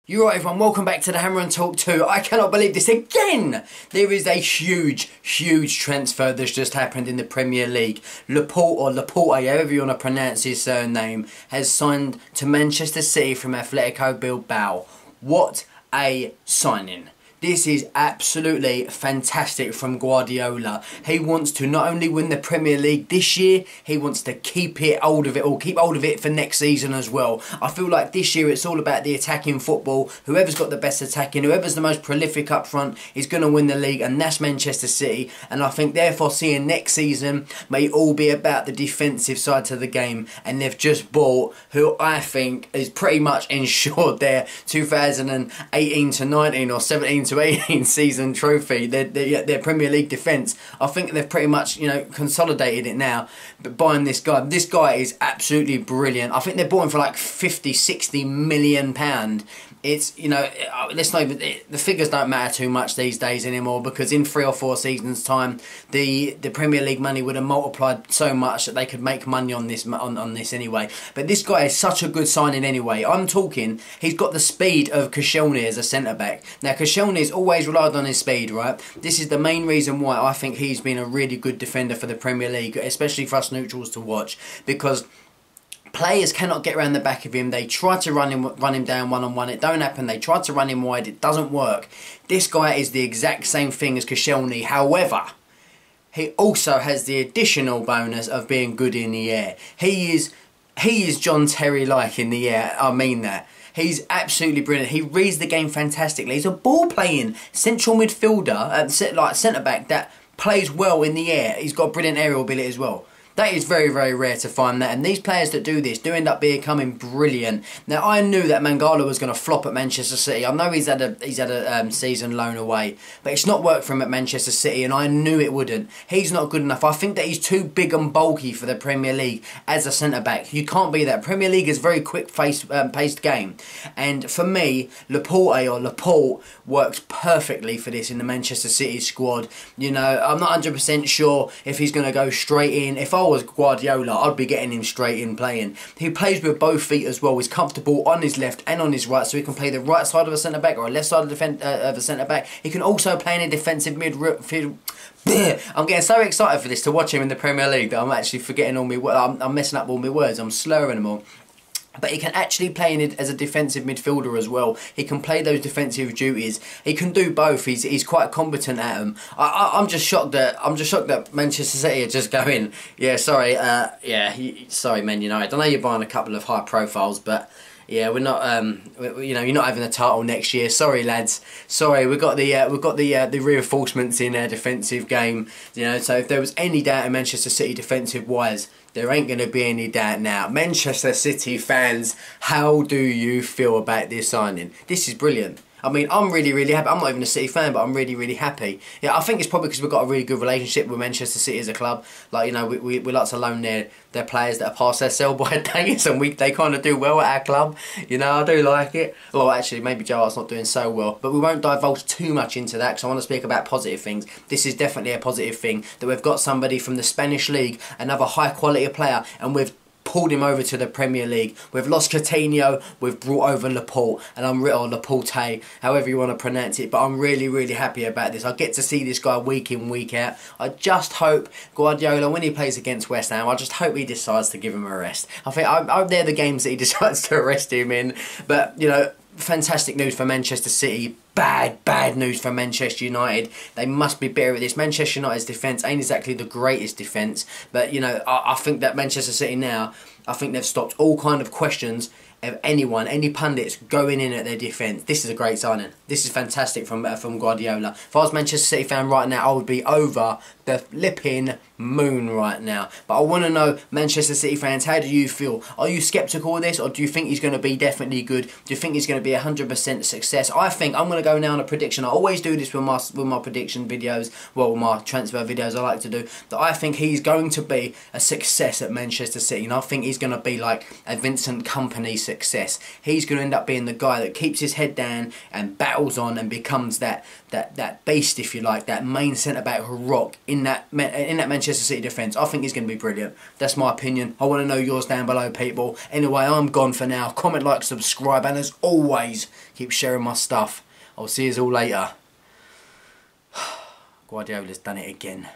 You're right everyone, welcome back to the Hammer and Talk 2. I cannot believe this again! There is a huge transfer that's just happened in the Premier League. Laporte, or Laporte, however you want to pronounce his surname, has signed to Manchester City from Athletic Bilbao. What a signing. This is absolutely fantastic from Guardiola. He wants to not only win the Premier League this year, he wants to keep hold of it, or keep hold of it for next season as well. I feel like this year it's all about the attacking football. Whoever's got the best attacking, whoever's the most prolific up front is going to win the league, and that's Manchester City. And I think therefore seeing next season may all be about the defensive side to the game. And they've just bought who I think is pretty much ensured their 2018 to 19 or 17 to 18 season trophy, their Premier League defence. I think they've pretty much, consolidated it now. But buying this guy is absolutely brilliant. I think they're bought him for like 50-60 million pound. It's, let's not even, the figures don't matter too much these days anymore, because in 3 or 4 seasons time the Premier League money would have multiplied so much that they could make money on this anyway. But this guy is such a good signing anyway. I'm talking, he's got the speed of Koscielny as a centre back. Now Koscielny's always relied on his speed, right? This is the main reason why I think he's been a really good defender for the Premier League, especially for us neutrals to watch, because players cannot get around the back of him. They try to run him down one-on-one. It don't happen. They try to run him wide. It doesn't work. This guy is the exact same thing as Koscielny. However, he also has the additional bonus of being good in the air. He is John Terry-like in the air. I mean that. He's absolutely brilliant. He reads the game fantastically. He's a ball-playing central midfielder, like centre-back, that plays well in the air. He's got brilliant aerial ability as well. That is very rare to find that, and these players that do this do end up becoming brilliant. Now, I knew that Mangala was going to flop at Manchester City. I know he's had a season loan away, but it's not worked for him at Manchester City, and I knew it wouldn't. He's not good enough. I think that he's too big and bulky for the Premier League as a centre back. You can't be that. Premier League is a very quick paced game, and for me, Laporte works perfectly for this in the Manchester City squad. I'm not 100% sure if he's going to go straight in. If I was Guardiola, I'd be getting him straight in playing. He plays with both feet as well. He's comfortable on his left and on his right, so he can play the right side of a centre back or a left side of a centre back. He can also play in a defensive midfield. I'm getting so excited for this, to watch him in the Premier League, that I'm actually forgetting all my words. I'm messing up all my words. I'm slurring them all. But he can actually play in it as a defensive midfielder as well. He can play those defensive duties. He can do both. He's quite competent at them. I'm just shocked that Manchester City are just going, sorry, Man United. I know you're buying a couple of high profiles, but yeah, we're not. You're not having a title next year. Sorry, lads. Sorry, we've got the reinforcements in our defensive game. So if there was any doubt in Manchester City defensive wise, there ain't going to be any doubt now. Manchester City fans, how do you feel about this signing? This is brilliant. I mean, I'm really happy. I'm not even a City fan, but I'm really happy. Yeah, I think it's probably because we've got a really good relationship with Manchester City as a club. Like, we like to loan their players that are past their sell-by dates, and they kind of do well at our club. I do like it. Well, actually, maybe Joe Hart's not doing so well, but we won't divulge too much into that because I want to speak about positive things. This is definitely a positive thing, that we've got somebody from the Spanish League, another high-quality player, and we've pulled him over to the Premier League. We've lost Coutinho, we've brought over Laporte, and or Laporte, however you want to pronounce it, but I'm really happy about this. I get to see this guy week in, week out. I just hope Guardiola, when he plays against West Ham, I just hope he decides to give him a rest. I think they're the games that he decides to arrest him in, but, fantastic news for Manchester City. Bad news for Manchester United. They must be better at this. Manchester United's defence ain't exactly the greatest defence, but I think that Manchester City now, I think they've stopped all kind of questions of any pundits going in at their defence. This is a great signing. This is fantastic from Guardiola. If I was a Manchester City fan right now, I would be over the flipping moon right now. But I want to know, Manchester City fans, how do you feel? Are you sceptical of this, or do you think he's going to be definitely good? Do you think he's going to be 100% success? I think I'm going to go now on a prediction. I always do this with my prediction videos, well, my transfer videos I like to do, that I think he's going to be a success at Manchester City, and I think he's going to be like a Vincent Kompany success. success. He's going to end up being the guy that keeps his head down and battles on and becomes that beast, if you like, that main centre-back rock in that Manchester City defence. I think he's going to be brilliant. That's my opinion. I want to know yours down below, people. Anyway, I'm gone for now. Comment, like, subscribe, and as always, keep sharing my stuff. I'll see you all later. Guardiola's done it again.